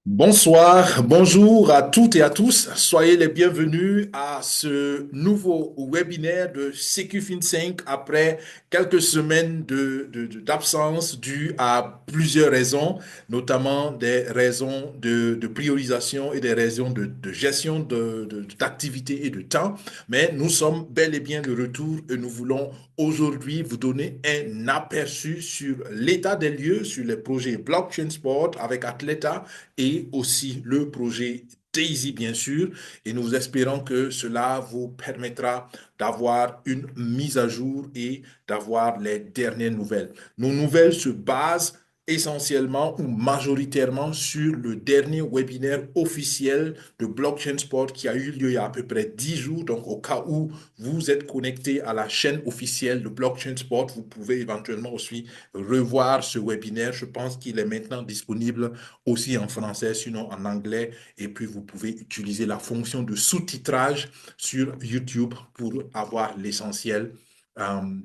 Bonsoir, bonjour à toutes et à tous. Soyez les bienvenus à ce nouveau webinaire de SecuFin5 après quelques semaines d'absence dues à plusieurs raisons, notamment des raisons de priorisation et des raisons de gestion d'activité et de temps. Mais nous sommes bel et bien de retour et nous voulons aujourd'hui vous donner un aperçu sur l'état des lieux, sur les projets Blockchain Sport avec Atleta et aussi le projet Daisy, bien sûr. Et nous espérons que cela vous permettra d'avoir une mise à jour et d'avoir les dernières nouvelles. Nos nouvelles se basent essentiellement ou majoritairement sur le dernier webinaire officiel de Blockchain Sport qui a eu lieu il y a à peu près 10 jours. Donc, au cas où vous êtes connecté à la chaîne officielle de Blockchain Sport, vous pouvez éventuellement aussi revoir ce webinaire. Je pense qu'il est maintenant disponible aussi en français, sinon en anglais. Et puis, vous pouvez utiliser la fonction de sous-titrage sur YouTube pour avoir l'essentiel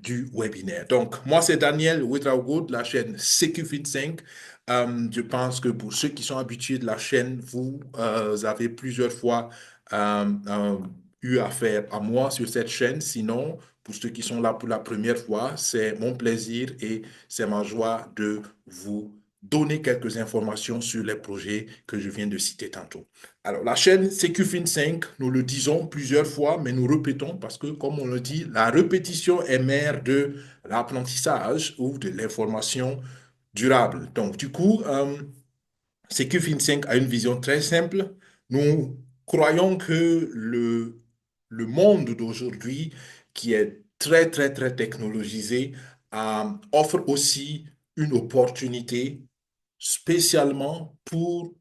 du webinaire. Donc, moi, c'est Daniel Ouedraogo de la chaîne SecuFin5. Je pense que pour ceux qui sont habitués de la chaîne, vous avez plusieurs fois eu affaire à moi sur cette chaîne. Sinon, pour ceux qui sont là pour la première fois, c'est mon plaisir et c'est ma joie de vous donner quelques informations sur les projets que je viens de citer tantôt. Alors, la chaîne SecuFin5, nous le disons plusieurs fois, mais nous répétons parce que, comme on le dit, la répétition est mère de l'apprentissage ou de l'information durable. Donc, du coup, SecuFin5 a une vision très simple. Nous croyons que le monde d'aujourd'hui, qui est très, très, très technologisé, offre aussi une opportunité spécialement pour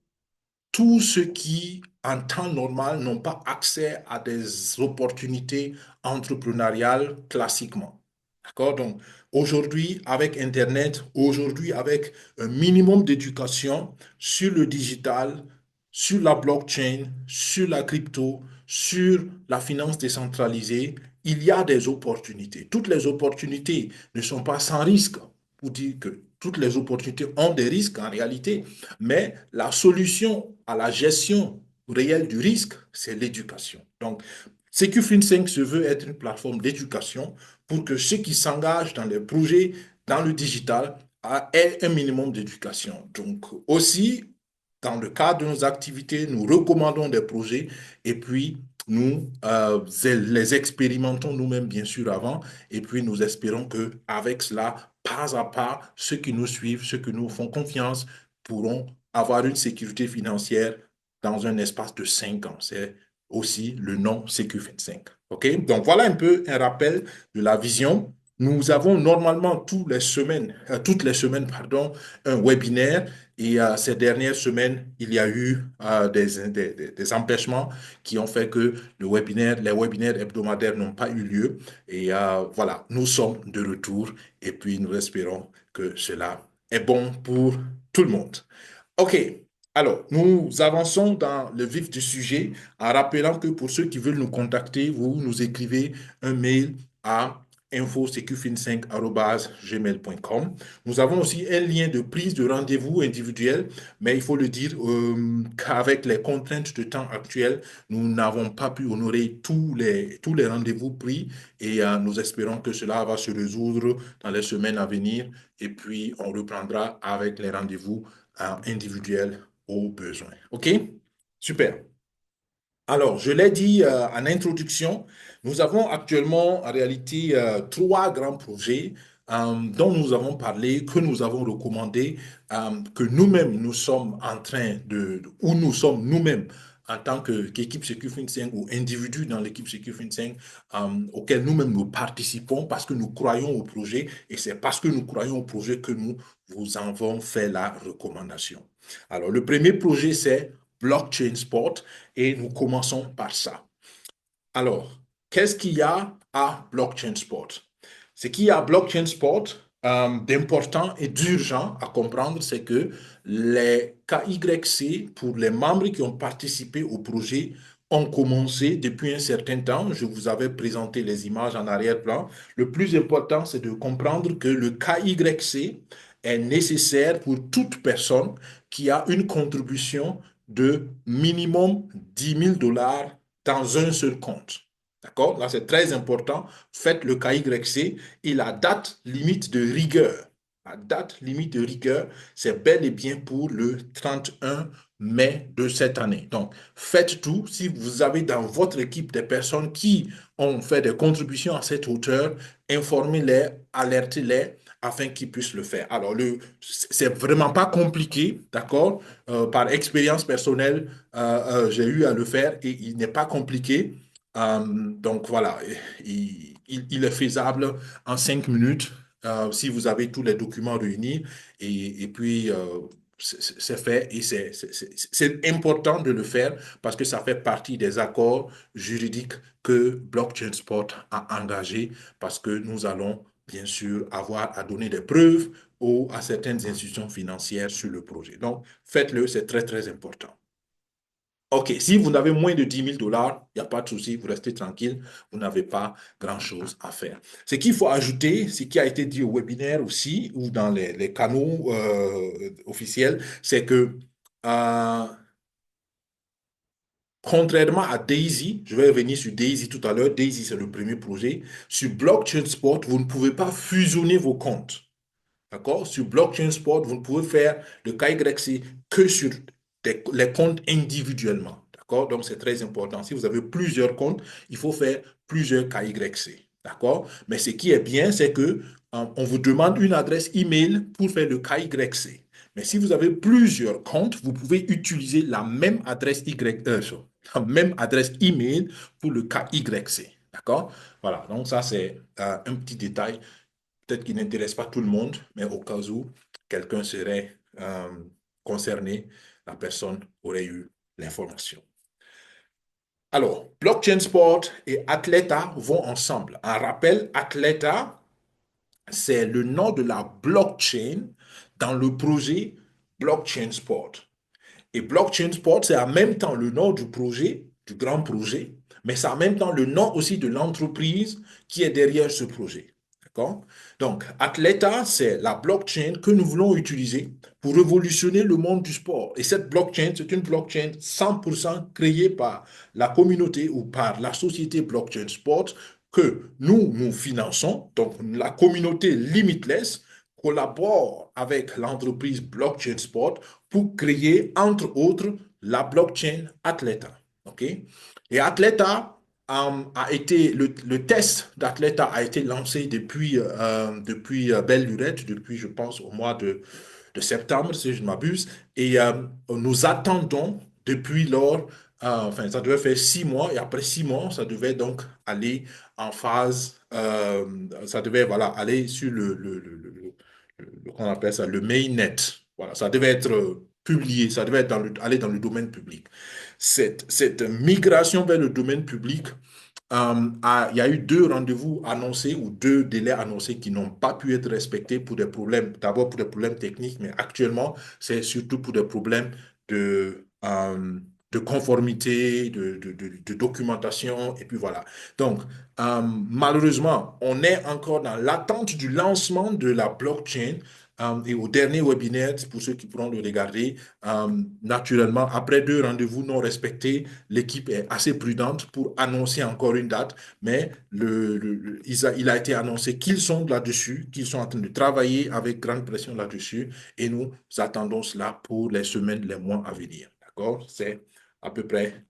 tous ceux qui, en temps normal, n'ont pas accès à des opportunités entrepreneuriales classiquement. D'accord? Donc, aujourd'hui, avec Internet, aujourd'hui, avec un minimum d'éducation sur le digital, sur la blockchain, sur la crypto, sur la finance décentralisée, il y a des opportunités. Toutes les opportunités ne sont pas sans risque, pour dire que toutes les opportunités ont des risques en réalité, mais la solution à la gestion réelle du risque, c'est l'éducation. Donc, SecuFin5 se veut être une plateforme d'éducation pour que ceux qui s'engagent dans les projets, dans le digital, aient un minimum d'éducation. Donc, aussi, dans le cadre de nos activités, nous recommandons des projets et puis nous les expérimentons nous-mêmes, bien sûr, avant. Et puis, nous espérons qu'avec cela, pas à pas, ceux qui nous suivent, ceux qui nous font confiance, pourront avoir une sécurité financière dans un espace de 5 ans. C'est aussi le nom CQ25. OK? Donc, voilà un peu un rappel de la vision. Nous avons normalement toutes les semaines, pardon, un webinaire et ces dernières semaines, il y a eu des empêchements qui ont fait que les webinaires hebdomadaires n'ont pas eu lieu. Et voilà, nous sommes de retour et puis nous espérons que cela est bon pour tout le monde. OK. Alors, nous avançons dans le vif du sujet en rappelant que pour ceux qui veulent nous contacter, vous nous écrivez un mail à info-secu5@gmail.com. Nous avons aussi un lien de prise de rendez-vous individuel, mais il faut le dire qu'avec les contraintes de temps actuelles, nous n'avons pas pu honorer tous les rendez-vous pris et nous espérons que cela va se résoudre dans les semaines à venir et puis on reprendra avec les rendez-vous individuel aux besoins. OK? Super. Alors, je l'ai dit en introduction, nous avons actuellement en réalité trois grands projets dont nous avons parlé, que nous avons recommandés, que nous-mêmes nous sommes en train où nous sommes nous-mêmes en tant qu'équipe SecuFin5 ou individu dans l'équipe SecuFin5 auquel nous-mêmes nous participons parce que nous croyons au projet et c'est parce que nous croyons au projet que nous vous avons fait la recommandation. Alors, le premier projet, c'est Blockchain Sport et nous commençons par ça. Alors, qu'est-ce qu'il y a à Blockchain Sport? Ce qu'il y a à Blockchain Sport d'important et d'urgent à comprendre, c'est que les KYC, pour les membres qui ont participé au projet, ont commencé depuis un certain temps. Je vous avais présenté les images en arrière-plan. Le plus important, c'est de comprendre que le KYC est nécessaire pour toute personne qui a une contribution de minimum 10 000 $ dans un seul compte. D'accord? Là, c'est très important. Faites le KYC et la date limite de rigueur. La date limite de rigueur, c'est bel et bien pour le 31 mai de cette année. Donc, faites tout. Si vous avez dans votre équipe des personnes qui ont fait des contributions à cette hauteur, informez-les, alertez-les afin qu'ils puissent le faire. Alors, c'est vraiment pas compliqué, d'accord? Par expérience personnelle, j'ai eu à le faire et il n'est pas compliqué. Donc voilà, il est faisable en 5 minutes si vous avez tous les documents réunis et puis c'est fait et c'est important de le faire parce que ça fait partie des accords juridiques que Blockchain Sport a engagés parce que nous allons bien sûr avoir à donner des preuves à certaines institutions financières sur le projet. Donc faites-le, c'est très très important. OK, si vous n'avez moins de 10 000 $, il n'y a pas de souci, vous restez tranquille, vous n'avez pas grand-chose à faire. Ce qu'il faut ajouter, ce qui a été dit au webinaire aussi, ou dans les canaux officiels, c'est que euh, contrairement à Daisy, je vais revenir sur Daisy tout à l'heure, Daisy c'est le premier projet, sur Blockchain Sport, vous ne pouvez pas fusionner vos comptes. D'accord? Sur Blockchain Sport, vous ne pouvez faire le KYC que sur les comptes individuellement. D'accord? Donc, c'est très important. Si vous avez plusieurs comptes, il faut faire plusieurs KYC. D'accord? Mais ce qui est bien, c'est que on vous demande une adresse email pour faire le KYC. Mais si vous avez plusieurs comptes, vous pouvez utiliser la même adresse la même adresse email pour le KYC. D'accord? Voilà. Donc, ça, c'est un petit détail peut-être qui n'intéresse pas tout le monde, mais au cas où quelqu'un serait concerné, la personne aurait eu l'information. Alors, Blockchain Sport et Athleta vont ensemble. Un rappel, Athleta, c'est le nom de la blockchain dans le projet Blockchain Sport. Et Blockchain Sport, c'est en même temps le nom du projet, du grand projet, mais c'est en même temps le nom aussi de l'entreprise qui est derrière ce projet. D'accord? Donc, Athleta, c'est la blockchain que nous voulons utiliser pour révolutionner le monde du sport. Et cette blockchain, c'est une blockchain 100% créée par la communauté ou par la société Blockchain Sport que nous finançons. Donc, la communauté Limitless collabore avec l'entreprise Blockchain Sport pour créer, entre autres, la blockchain Athleta. OK? Et Athleta a été, le test d'Athleta a été lancé depuis belle lurette, depuis, je pense, au mois de septembre, si je ne m'abuse. Et nous attendons depuis lors, enfin, ça devait faire 6 mois, et après 6 mois, ça devait donc aller en phase, ça devait, voilà, aller sur qu'on appelle ça, le mainnet. Voilà, ça devait être publié, ça devait être aller dans le domaine public. Cette migration vers le domaine public, il y a eu 2 rendez-vous annoncés ou 2 délais annoncés qui n'ont pas pu être respectés pour des problèmes, d'abord pour des problèmes techniques, mais actuellement, c'est surtout pour des problèmes de conformité, de documentation, et puis voilà. Donc, malheureusement, on est encore dans l'attente du lancement de la blockchain. Et au dernier webinaire, pour ceux qui pourront le regarder, naturellement, après 2 rendez-vous non respectés, l'équipe est assez prudente pour annoncer encore une date, mais il a été annoncé qu'ils sont là-dessus, qu'ils sont en train de travailler avec grande pression là-dessus, et nous attendons cela pour les semaines, les mois à venir. D'accord? C'est à peu près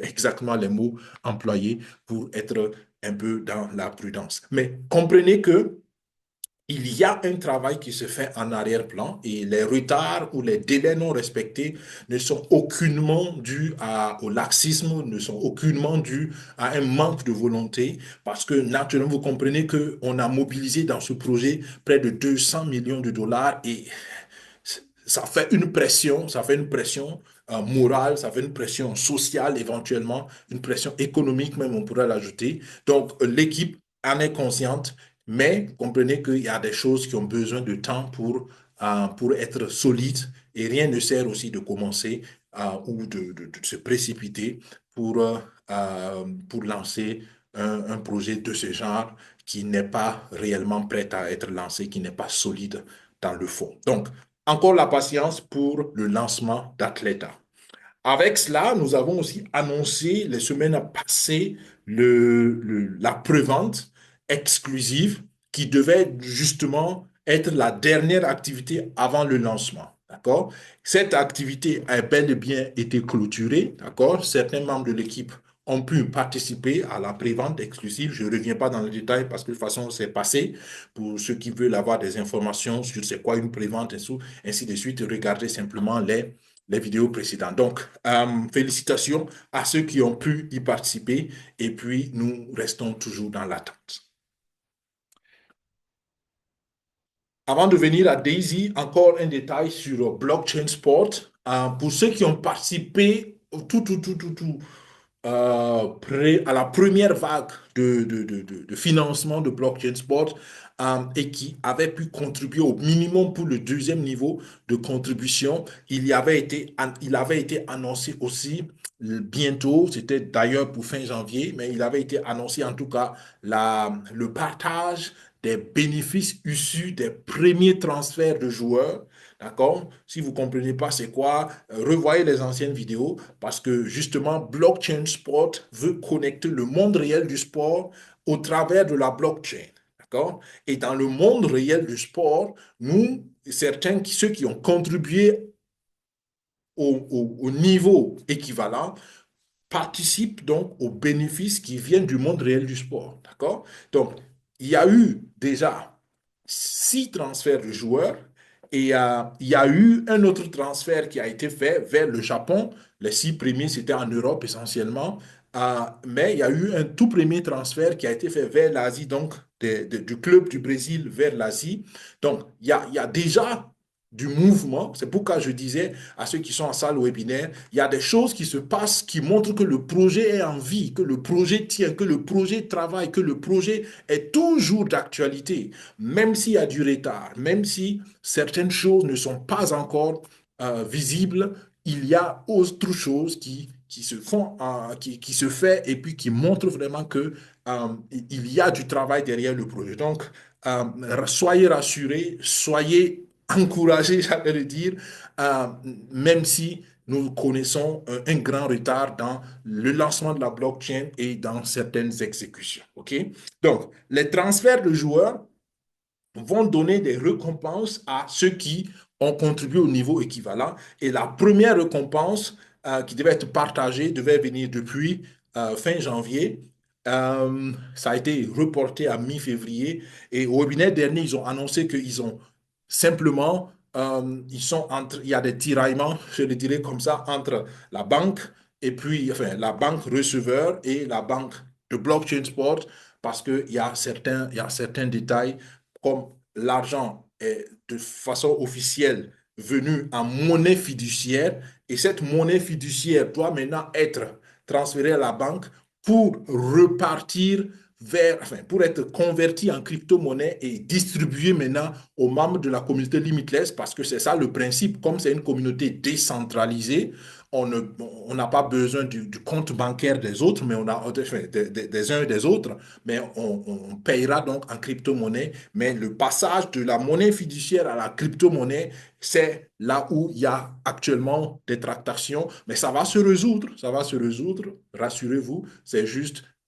exactement les mots employés pour être un peu dans la prudence. Mais comprenez que il y a un travail qui se fait en arrière-plan et les retards ou les délais non respectés ne sont aucunement dus au laxisme, ne sont aucunement dus à un manque de volonté parce que naturellement, vous comprenez qu'on a mobilisé dans ce projet près de 200 millions de dollars et ça fait une pression morale, ça fait une pression sociale éventuellement, une pression économique même, on pourrait l'ajouter. Donc, l'équipe en est consciente, mais comprenez qu'il y a des choses qui ont besoin de temps pour être solides et rien ne sert aussi de commencer ou de se précipiter pour lancer un projet de ce genre qui n'est pas réellement prêt à être lancé, qui n'est pas solide dans le fond. Donc, encore la patience pour le lancement d'Athleta. Avec cela, nous avons aussi annoncé les semaines passées la prévente exclusive qui devait justement être la dernière activité avant le lancement. D'accord? Cette activité a bel et bien été clôturée. D'accord? Certains membres de l'équipe ont pu participer à la prévente exclusive. Je ne reviens pas dans le détail parce que de toute façon, c'est passé. Pour ceux qui veulent avoir des informations sur c'est quoi une prévente et ainsi de suite, regardez simplement les vidéos précédentes. Donc, félicitations à ceux qui ont pu y participer et puis nous restons toujours dans l'attente. Avant de venir à Daisy, encore un détail sur Blockchain Sport. Pour ceux qui ont participé à la première vague de financement de Blockchain Sport et qui avait pu contribuer au minimum pour le deuxième niveau de contribution, il avait été annoncé aussi bientôt, c'était d'ailleurs pour fin janvier, mais il avait été annoncé en tout cas le partage des bénéfices issus des premiers transferts de joueurs. D'accord? Si vous ne comprenez pas c'est quoi, revoyez les anciennes vidéos parce que justement, Blockchain Sport veut connecter le monde réel du sport au travers de la blockchain. D'accord? Et dans le monde réel du sport, nous, ceux qui ont contribué au niveau équivalent, participent donc aux bénéfices qui viennent du monde réel du sport. D'accord? Donc, il y a eu déjà 6 transferts de joueurs et il y a eu un autre transfert qui a été fait vers le Japon. Les 6 premiers, c'était en Europe essentiellement. Mais il y a eu un tout premier transfert qui a été fait vers l'Asie, donc du club du Brésil vers l'Asie. Donc, il y a déjà du mouvement. C'est pourquoi je disais à ceux qui sont en salle webinaire, il y a des choses qui se passent qui montrent que le projet est en vie, que le projet tient, que le projet travaille, que le projet est toujours d'actualité, même s'il y a du retard, même si certaines choses ne sont pas encore visibles, il y a autre chose qui se font, qui se fait et puis qui montre vraiment que il y a du travail derrière le projet. Donc, soyez rassurés, soyez encouragés, j'allais le dire, euh, même si nous connaissons un grand retard dans le lancement de la blockchain et dans certaines exécutions. OK? Donc, les transferts de joueurs vont donner des récompenses à ceux qui ont contribué au niveau équivalent. Et la première récompense qui devait être partagée devait venir depuis fin janvier. Ça a été reporté à mi-février. Et au webinaire dernier, ils ont annoncé qu'ils ont simplement, il y a des tiraillements, je le dirais comme ça, entre la banque et puis, enfin, la banque receveur et la banque de blockchain sport, parce il y a certains détails comme l'argent est de façon officielle venu en monnaie fiduciaire et cette monnaie fiduciaire doit maintenant être transférée à la banque pour repartir pour être converti en crypto-monnaie et distribué maintenant aux membres de la communauté Limitless parce que c'est ça le principe. Comme c'est une communauté décentralisée, on n'a pas besoin du compte bancaire des autres, mais on a des uns et des autres, mais on payera donc en crypto-monnaie. Mais le passage de la monnaie fiduciaire à la crypto-monnaie, c'est là où il y a actuellement des tractations, mais ça va se résoudre, rassurez-vous,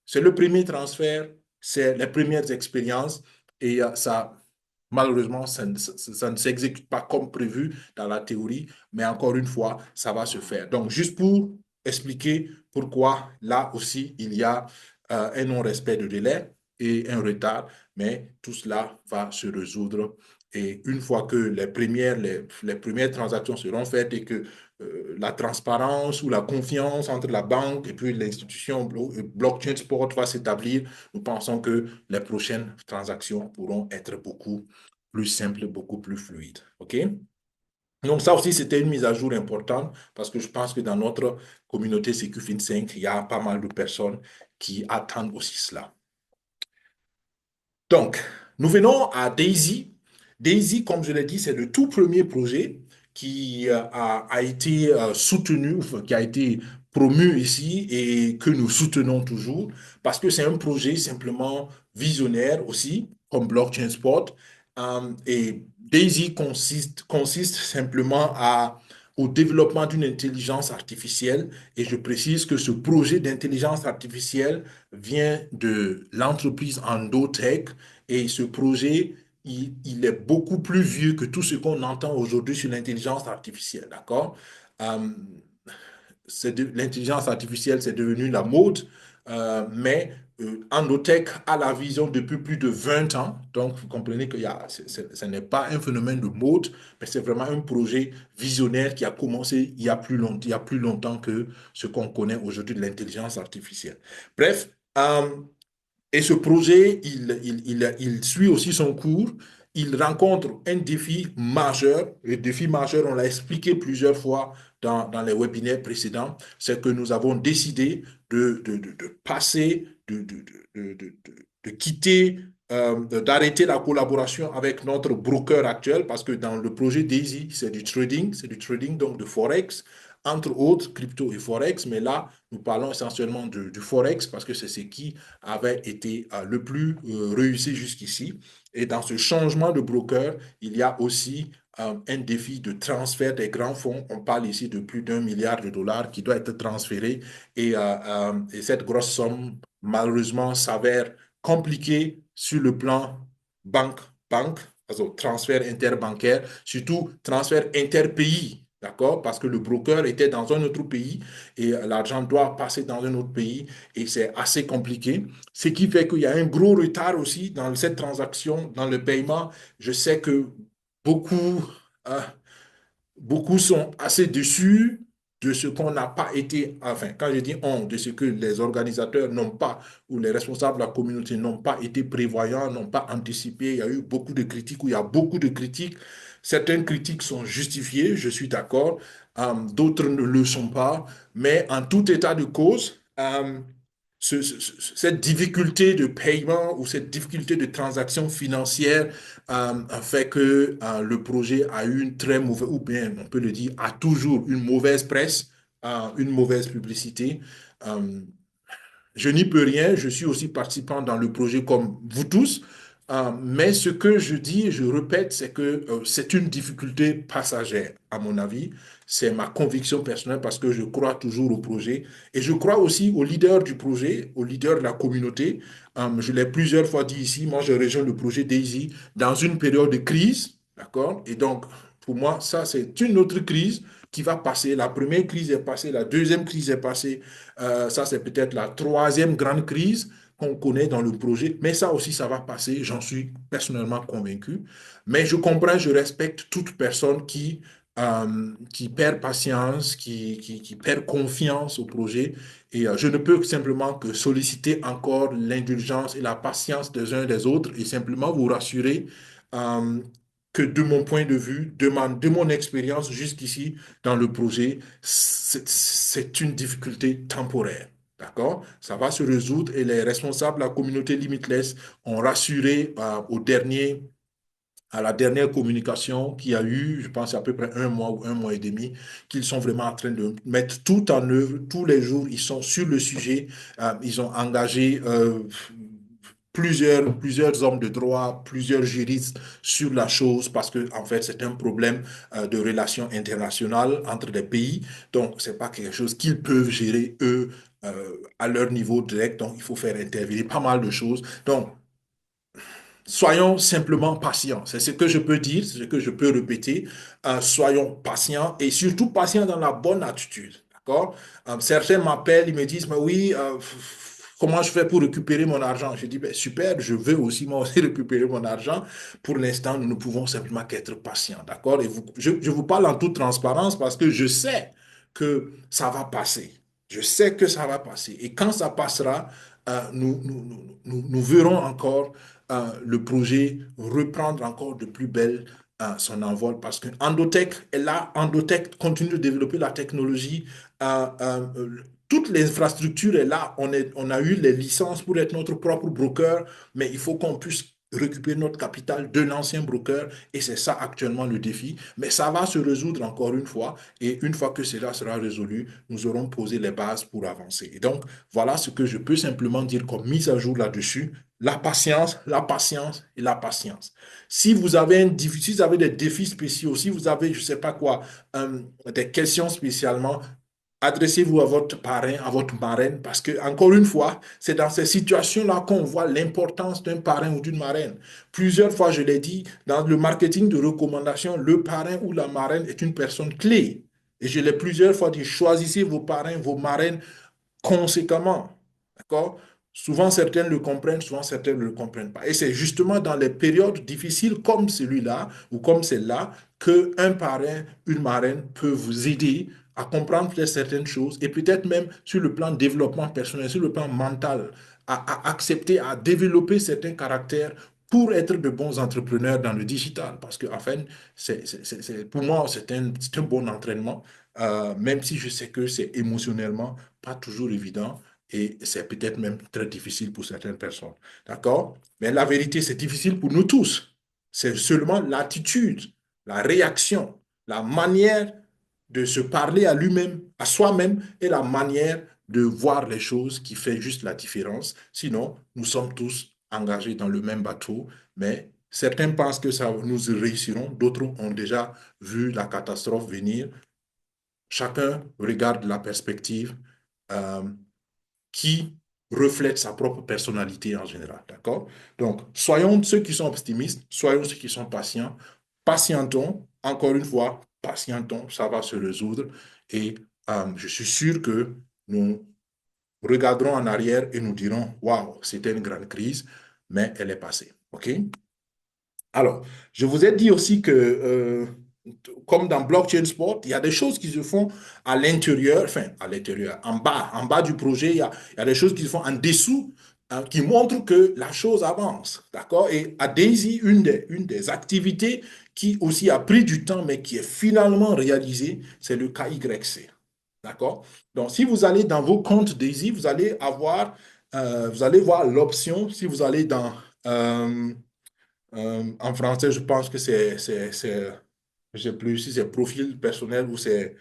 c'est le premier transfert, c'est les premières expériences et malheureusement, ça ne s'exécute pas comme prévu dans la théorie, mais encore une fois, ça va se faire. Donc, juste pour expliquer pourquoi là aussi, il y a un non-respect de délai et un retard, mais tout cela va se résoudre. Et une fois que les premières transactions seront faites et que la transparence ou la confiance entre la banque et puis l'institution blockchain sport va s'établir, nous pensons que les prochaines transactions pourront être beaucoup plus simples, beaucoup plus fluides. OK? Donc ça aussi, c'était une mise à jour importante parce que je pense que dans notre communauté CQFIN5, il y a pas mal de personnes qui attendent aussi cela. Donc, nous venons à Daisy. Daisy, comme je l'ai dit, c'est le tout premier projet qui a été soutenu, enfin, qui a été promu ici et que nous soutenons toujours parce que c'est un projet simplement visionnaire aussi, comme Blockchain Sport. Et DAISY consiste simplement au développement d'une intelligence artificielle et je précise que ce projet d'intelligence artificielle vient de l'entreprise Endotech et ce projet, il est beaucoup plus vieux que tout ce qu'on entend aujourd'hui sur l'intelligence artificielle, d'accord? Euh, L'intelligence artificielle, c'est devenu la mode, mais Endotech a la vision depuis plus de 20 ans. Donc, vous comprenez que ce n'est pas un phénomène de mode, mais c'est vraiment un projet visionnaire qui a commencé il y a plus longtemps que ce qu'on connaît aujourd'hui de l'intelligence artificielle. Bref, et ce projet, il suit aussi son cours. Il rencontre un défi majeur. Le défi majeur, on l'a expliqué plusieurs fois dans les webinaires précédents, c'est que nous avons décidé de passer, de quitter, d'arrêter la collaboration avec notre broker actuel parce que dans le projet Daisy, c'est du trading donc de Forex, entre autres crypto et Forex, mais là, nous parlons essentiellement du Forex parce que c'est ce qui avait été le plus réussi jusqu'ici. Et dans ce changement de broker, il y a aussi un défi de transfert des grands fonds. On parle ici de plus d'1 milliard de dollars qui doit être transféré et cette grosse somme, malheureusement, s'avère compliquée sur le plan banque, also transfert interbancaire, surtout transfert interpays. D'accord? Parce que le broker était dans un autre pays et l'argent doit passer dans un autre pays et c'est assez compliqué. Ce qui fait qu'il y a un gros retard aussi dans cette transaction, dans le paiement. Je sais que beaucoup, euh, beaucoup sont assez déçus de ce qu'on n'a pas été, enfin, quand je dis on, de ce que les organisateurs n'ont pas, ou les responsables de la communauté n'ont pas été prévoyants, n'ont pas anticipé. Il y a eu beaucoup de critiques, ou il y a beaucoup de critiques. Certaines critiques sont justifiées, je suis d'accord, d'autres ne le sont pas, mais en tout état de cause, cette difficulté de paiement ou cette difficulté de transaction financière fait que le projet a eu une très mauvaise, ou bien on peut le dire, a toujours une mauvaise presse, une mauvaise publicité. Euh, je n'y peux rien, je suis aussi participant dans le projet comme vous tous, mais ce que je dis et je répète, c'est que c'est une difficulté passagère, à mon avis. C'est ma conviction personnelle parce que je crois toujours au projet et je crois aussi aux leaders du projet, aux leaders de la communauté. Je l'ai plusieurs fois dit ici, moi je rejoins le projet Daisy dans une période de crise, d'accord? Et donc, pour moi, ça, c'est une autre crise qui va passer. La première crise est passée, la deuxième crise est passée. Ça, c'est peut-être la troisième grande crise qu'on connaît dans le projet, mais ça aussi, ça va passer, j'en suis personnellement convaincu. Mais je comprends, je respecte toute personne qui perd patience, qui perd confiance au projet. Et je ne peux simplement que solliciter encore l'indulgence et la patience des uns et des autres et simplement vous rassurer euh, que de mon point de vue, de mon expérience jusqu'ici dans le projet, c'est une difficulté temporaire. D'accord? Ça va se résoudre et les responsables de la communauté Limitless ont rassuré à la dernière communication qu'il y a eu, je pense à peu près un mois ou un mois et demi, qu'ils sont vraiment en train de mettre tout en œuvre. Tous les jours, ils sont sur le sujet. Ils ont engagé plusieurs hommes de droit, plusieurs juristes sur la chose parce que, en fait, c'est un problème de relations internationales entre les pays. Donc, c'est pas quelque chose qu'ils peuvent gérer eux à leur niveau direct. Donc, il faut faire intervenir pas mal de choses. Donc, soyons simplement patients. C'est ce que je peux dire, c'est ce que je peux répéter. Soyons patients et surtout patients dans la bonne attitude. D'accord? Certains m'appellent, ils me disent, mais oui, comment je fais pour récupérer mon argent? Je dis, ben, super, je veux aussi moi aussi récupérer mon argent. Pour l'instant, nous ne pouvons simplement qu'être patients. D'accord? Et je vous parle en toute transparence parce que je sais que ça va passer. Je sais que ça va passer. Et quand ça passera, nous verrons encore le projet reprendre encore de plus belle son envol parce que Endotech est là, Endotech continue de développer la technologie, toute l'infrastructure est là, on a eu les licences pour être notre propre broker, mais il faut qu'on puisse récupérer notre capital de l'ancien broker et c'est ça actuellement le défi. Mais ça va se résoudre encore une fois et une fois que cela sera résolu, nous aurons posé les bases pour avancer. Et donc, voilà ce que je peux simplement dire comme mise à jour là-dessus. La patience, la patience et la patience. Si vous avez si vous avez des défis spéciaux, si vous avez, je ne sais pas quoi, des questions spécialement, adressez-vous à votre parrain, à votre marraine, parce que, encore une fois, c'est dans ces situations-là qu'on voit l'importance d'un parrain ou d'une marraine. Plusieurs fois, je l'ai dit, dans le marketing de recommandation, le parrain ou la marraine est une personne clé. Et je l'ai plusieurs fois dit, choisissez vos parrains, vos marraines conséquemment. D'accord? Souvent, certaines le comprennent, souvent, certaines ne le comprennent pas. Et c'est justement dans les périodes difficiles comme celui-là ou comme celle-là qu'un parrain, une marraine peut vous aider à comprendre peut-être certaines choses et peut-être même sur le plan développement personnel, sur le plan mental, à accepter, à développer certains caractères pour être de bons entrepreneurs dans le digital. Parce que, enfin, pour moi, c'est un bon entraînement, même si je sais que c'est émotionnellement pas toujours évident et c'est peut-être même très difficile pour certaines personnes. D'accord? Mais la vérité, c'est difficile pour nous tous. C'est seulement l'attitude, la réaction, la manière de se parler à lui-même, à soi-même et la manière de voir les choses qui fait juste la différence. Sinon, nous sommes tous engagés dans le même bateau, mais certains pensent que ça, nous réussirons, d'autres ont déjà vu la catastrophe venir. Chacun regarde la perspective euh, qui reflète sa propre personnalité en général. D'accord? Donc, soyons ceux qui sont optimistes, soyons ceux qui sont patients, patientons, encore une fois, patientons, ça va se résoudre et je suis sûr que nous regarderons en arrière et nous dirons, waouh, c'était une grande crise, mais elle est passée. OK? Alors, je vous ai dit aussi que, comme dans Blockchain Sport, il y a des choses qui se font à l'intérieur, enfin, à l'intérieur, en bas du projet, il y a des choses qui se font en dessous, hein, qui montrent que la chose avance. D'accord? Et à Daisy, une des activités qui aussi a pris du temps, mais qui est finalement réalisée, c'est le KYC. D'accord? Donc, si vous allez dans vos comptes Daisy, vous allez voir l'option, si vous allez dans, en français, je pense que je sais plus si c'est profil personnel ou c'est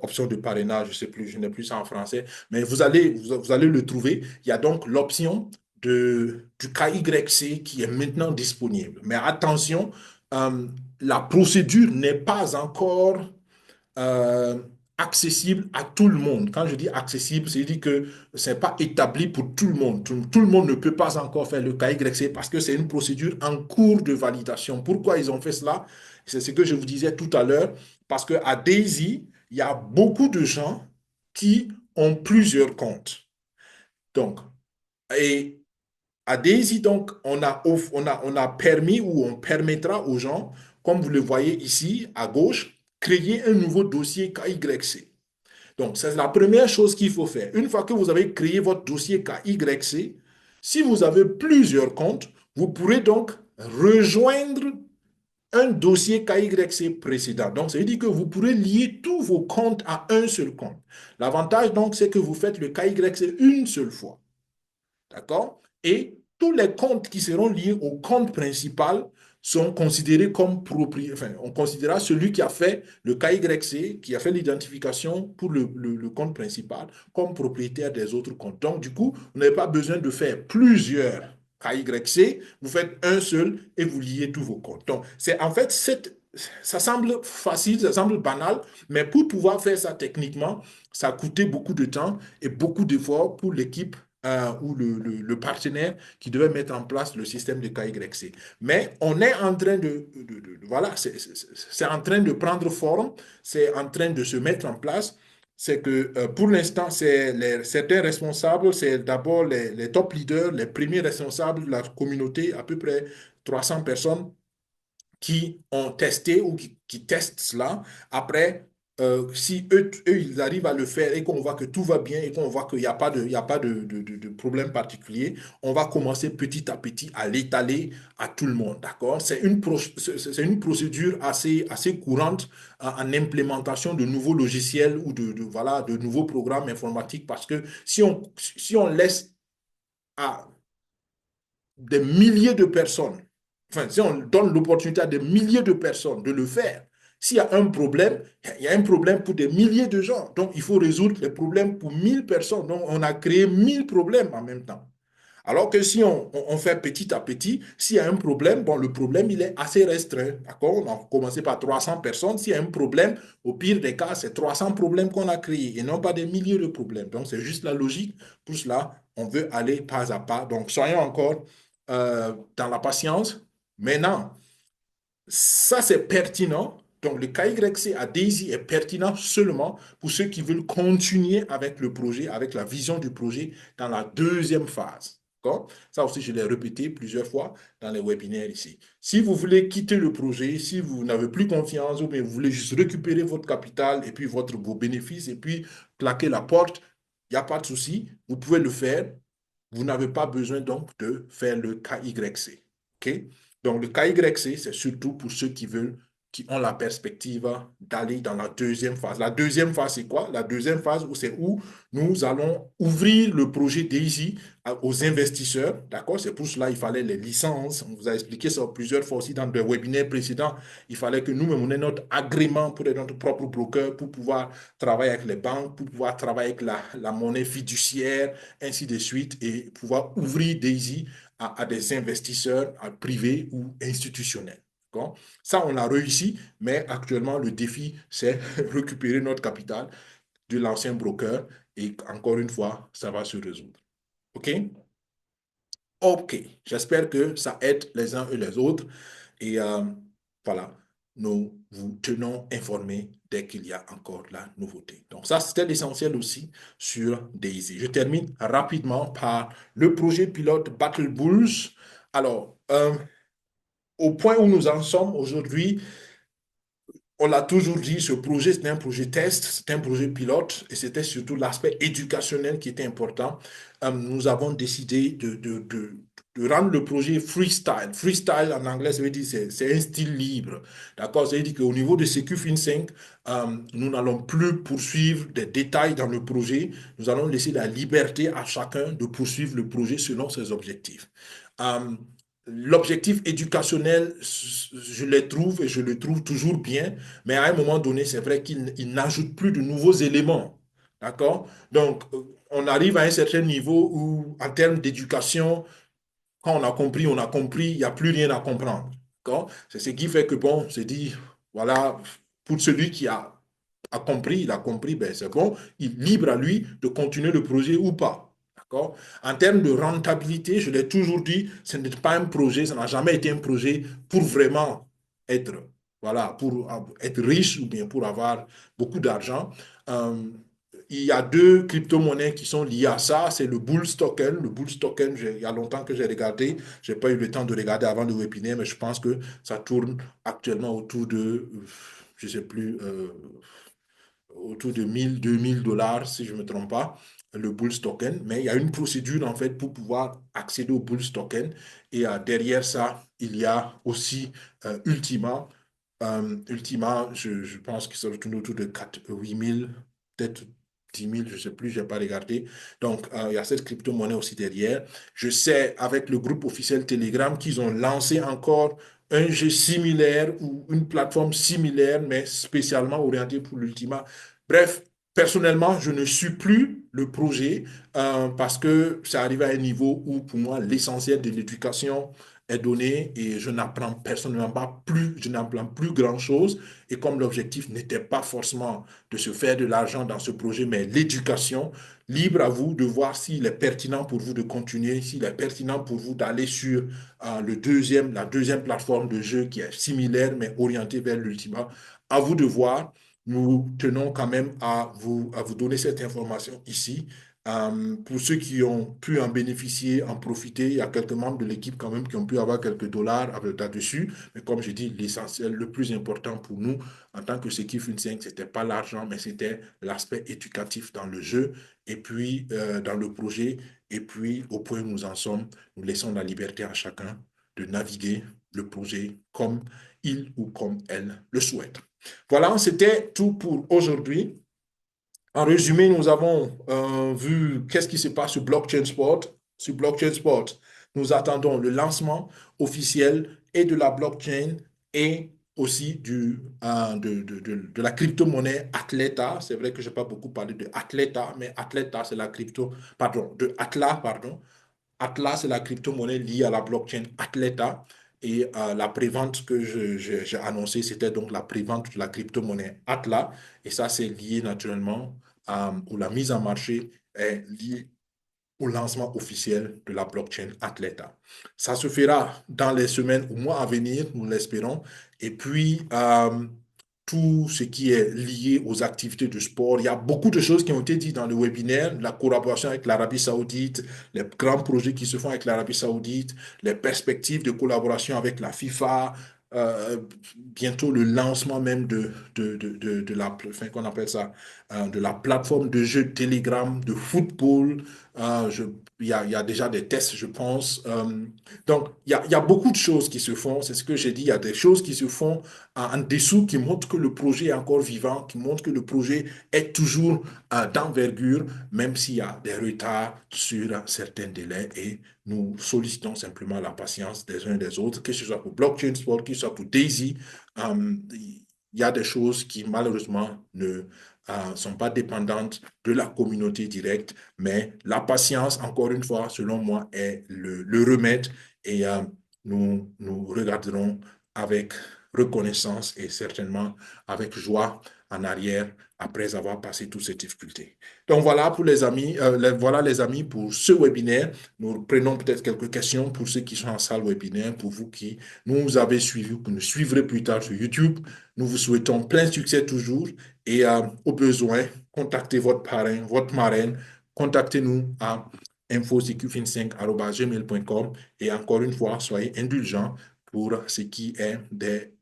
option de parrainage, je sais plus, je n'ai plus ça en français, mais vous allez le trouver. Il y a donc l'option du KYC qui est maintenant disponible. Mais attention, euh, la procédure n'est pas encore euh, accessible à tout le monde. Quand je dis accessible, c'est-à-dire que ce n'est pas établi pour tout le monde. Tout le monde ne peut pas encore faire le KYC parce que c'est une procédure en cours de validation. Pourquoi ils ont fait cela? C'est ce que je vous disais tout à l'heure, parce qu'à Daisy, il y a beaucoup de gens qui ont plusieurs comptes. Donc, et à Daisy, donc, on a permis ou on permettra aux gens, comme vous le voyez ici à gauche, créer un nouveau dossier KYC. Donc, c'est la première chose qu'il faut faire. Une fois que vous avez créé votre dossier KYC, si vous avez plusieurs comptes, vous pourrez donc rejoindre un dossier KYC précédent. Donc, ça veut dire que vous pourrez lier tous vos comptes à un seul compte. L'avantage, donc, c'est que vous faites le KYC une seule fois. D'accord? Et tous les comptes qui seront liés au compte principal sont considérés comme propriétaires. Enfin, on considérera celui qui a fait le KYC, qui a fait l'identification pour le compte principal, comme propriétaire des autres comptes. Donc, du coup, vous n'avez pas besoin de faire plusieurs KYC, vous faites un seul et vous liez tous vos comptes. Donc, c'est en fait ça semble facile, ça semble banal, mais pour pouvoir faire ça techniquement, ça a coûté beaucoup de temps et beaucoup d'efforts pour l'équipe ou le partenaire qui devait mettre en place le système de KYC. Mais on est en train voilà, c'est en train de prendre forme, c'est en train de se mettre en place. C'est que pour l'instant, certains responsables, c'est d'abord les top leaders, les premiers responsables de la communauté, à peu près 300 personnes qui ont testé ou qui testent cela. Après, si eux, ils arrivent à le faire et qu'on voit que tout va bien et qu'on voit qu'il n'y a pas de, il y a pas de problème particulier, on va commencer petit à petit à l'étaler à tout le monde. D'accord? C'est une procédure assez courante en implémentation de nouveaux logiciels ou voilà, de nouveaux programmes informatiques parce que si on laisse à des milliers de personnes, enfin, si on donne l'opportunité à des milliers de personnes de le faire, s'il y a un problème, il y a un problème pour des milliers de gens. Donc, il faut résoudre les problèmes pour 1000 personnes. Donc, on a créé 1000 problèmes en même temps. Alors que si on fait petit à petit, s'il y a un problème, bon, le problème, il est assez restreint. D'accord? On a commencé par 300 personnes. S'il y a un problème, au pire des cas, c'est 300 problèmes qu'on a créés et non pas des milliers de problèmes. Donc, c'est juste la logique. Pour cela, on veut aller pas à pas. Donc, soyons encore dans la patience. Maintenant, ça, c'est pertinent. Donc, le KYC à Daisy est pertinent seulement pour ceux qui veulent continuer avec le projet, avec la vision du projet dans la deuxième phase. D'accord? Ça aussi, je l'ai répété plusieurs fois dans les webinaires ici. Si vous voulez quitter le projet, si vous n'avez plus confiance ou bien vous voulez juste récupérer votre capital et puis vos bénéfices et puis claquer la porte, il n'y a pas de souci. Vous pouvez le faire. Vous n'avez pas besoin donc de faire le KYC. OK? Donc, le KYC, c'est surtout pour ceux qui veulent, qui ont la perspective d'aller dans la deuxième phase. La deuxième phase, c'est quoi? La deuxième phase, c'est où nous allons ouvrir le projet DAISY aux investisseurs. D'accord? C'est pour cela qu'il fallait les licences. On vous a expliqué ça plusieurs fois aussi dans des webinaires précédents. Il fallait que nous-mêmes, on ait notre agrément pour être notre propre broker, pour pouvoir travailler avec les banques, pour pouvoir travailler avec la monnaie fiduciaire, ainsi de suite, et pouvoir ouvrir DAISY à des investisseurs privés ou institutionnels. Ça, on a réussi, mais actuellement, le défi, c'est récupérer notre capital de l'ancien broker et encore une fois, ça va se résoudre. OK? OK. J'espère que ça aide les uns et les autres. Et voilà, nous vous tenons informés dès qu'il y a encore la nouveauté. Donc ça, c'était l'essentiel aussi sur Daisy. Je termine rapidement par le projet pilote Battle Bulls. Alors, au point où nous en sommes aujourd'hui, on l'a toujours dit, ce projet, c'était un projet test, c'était un projet pilote, et c'était surtout l'aspect éducationnel qui était important. Nous avons décidé de rendre le projet freestyle. Freestyle, en anglais, ça veut dire c'est un style libre. D'accord? Ça veut dire qu'au niveau de CQ-FinSync, nous n'allons plus poursuivre des détails dans le projet. Nous allons laisser la liberté à chacun de poursuivre le projet selon ses objectifs. Euh, L'objectif éducationnel, je le trouve et je le trouve toujours bien, mais à un moment donné, c'est vrai qu'il n'ajoute plus de nouveaux éléments. D'accord? Donc, on arrive à un certain niveau où, en termes d'éducation, quand on a compris, il n'y a plus rien à comprendre. D'accord? C'est ce qui fait que, bon, on se dit, voilà, pour celui a compris, il a compris, ben c'est bon, il libre à lui de continuer le projet ou pas. D'accord? En termes de rentabilité, je l'ai toujours dit, ce n'est pas un projet, ça n'a jamais été un projet pour vraiment être, voilà, pour être riche ou bien pour avoir beaucoup d'argent. Euh, il y a deux crypto-monnaies qui sont liées à ça. C'est le Bulls Token. Le Bulls Token, il y a longtemps que j'ai regardé. Je n'ai pas eu le temps de regarder avant le webinaire, mais je pense que ça tourne actuellement autour de, je ne sais plus, autour de 1000, 2000 dollars, si je ne me trompe pas, le Bulls Token. Mais il y a une procédure, en fait, pour pouvoir accéder au Bulls Token. Et derrière ça, il y a aussi Ultima. Ultima, je pense que ça tourne autour de 4, 8 000, peut-être 10 000, je ne sais plus, je n'ai pas regardé. Donc, il y a cette crypto-monnaie aussi derrière. Je sais, avec le groupe officiel Telegram, qu'ils ont lancé encore un jeu similaire ou une plateforme similaire, mais spécialement orientée pour l'Ultima. Bref, personnellement, je ne suis plus le projet parce que ça arrive à un niveau où, pour moi, l'essentiel de l'éducation est donné et je n'apprends personnellement pas plus, je n'apprends plus grand-chose. Et comme l'objectif n'était pas forcément de se faire de l'argent dans ce projet, mais l'éducation, libre à vous de voir s'il est pertinent pour vous de continuer, s'il est pertinent pour vous d'aller sur la deuxième plateforme de jeu qui est similaire mais orientée vers l'Ultima. À vous de voir. Nous tenons quand même à vous donner cette information ici. Pour ceux qui ont pu en bénéficier, en profiter, il y a quelques membres de l'équipe quand même qui ont pu avoir quelques dollars là-dessus. Mais comme je dis, l'essentiel, le plus important pour nous en tant que Sécurité 5, ce n'était pas l'argent, mais c'était l'aspect éducatif dans le jeu et puis dans le projet. Et puis au point où nous en sommes, nous laissons la liberté à chacun de naviguer le projet comme il ou comme elle le souhaite. Voilà, c'était tout pour aujourd'hui. En résumé, nous avons vu qu'est-ce qui se passe sur Blockchain Sport. Sur Blockchain Sport, Nous attendons le lancement officiel et de la blockchain et aussi de la crypto-monnaie Athleta. C'est vrai que je n'ai pas beaucoup parlé de Athleta, mais Athleta, c'est la crypto, pardon, de Atla, pardon. Atlas, c'est la crypto-monnaie liée à la blockchain Athleta. Et la prévente que j'ai annoncée, c'était donc la prévente de la crypto-monnaie Atlas. Et ça, c'est lié naturellement ou la mise en marché est liée au lancement officiel de la blockchain Athleta. Ça se fera dans les semaines ou mois à venir, nous l'espérons. Et puis, tout ce qui est lié aux activités de sport. Il y a beaucoup de choses qui ont été dites dans le webinaire, la collaboration avec l'Arabie Saoudite, les grands projets qui se font avec l'Arabie Saoudite, les perspectives de collaboration avec la FIFA, bientôt le lancement même de la, enfin, qu'on appelle ça, de la plateforme de jeu Telegram de football. Euh, je- il y a déjà des tests, je pense. Donc, il y a beaucoup de choses qui se font. C'est ce que j'ai dit. Il y a des choses qui se font en dessous qui montrent que le projet est encore vivant, qui montrent que le projet est toujours d'envergure, même s'il y a des retards sur certains délais. Et nous sollicitons simplement la patience des uns et des autres, que ce soit pour Blockchain Sport, que ce soit pour Daisy. Il y a des choses qui, malheureusement, ne sont pas dépendantes de la communauté directe, mais la patience, encore une fois, selon moi, est le remède et nous regarderons avec reconnaissance et certainement avec joie en arrière après avoir passé toutes ces difficultés. Donc voilà pour les amis, voilà les amis pour ce webinaire. Nous prenons peut-être quelques questions pour ceux qui sont en salle webinaire, pour vous qui nous avez suivis, que nous suivrez plus tard sur YouTube. Nous vous souhaitons plein succès toujours et au besoin, contactez votre parrain, votre marraine, contactez-nous à info5 et encore une fois, soyez indulgents pour ce qui est des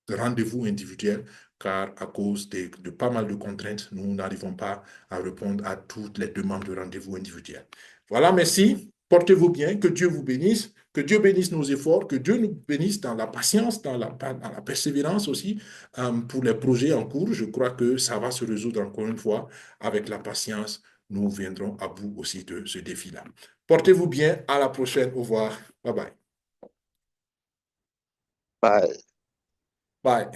rendez-vous individuels, car à cause de pas mal de contraintes, nous n'arrivons pas à répondre à toutes les demandes de rendez-vous individuels. Voilà, merci. Portez-vous bien. Que Dieu vous bénisse. Que Dieu bénisse nos efforts. Que Dieu nous bénisse dans la patience, dans la persévérance aussi pour les projets en cours. Je crois que ça va se résoudre encore une fois avec la patience. Nous viendrons à bout aussi de ce défi-là. Portez-vous bien. À la prochaine. Au revoir. Bye bye. Bye. Bye.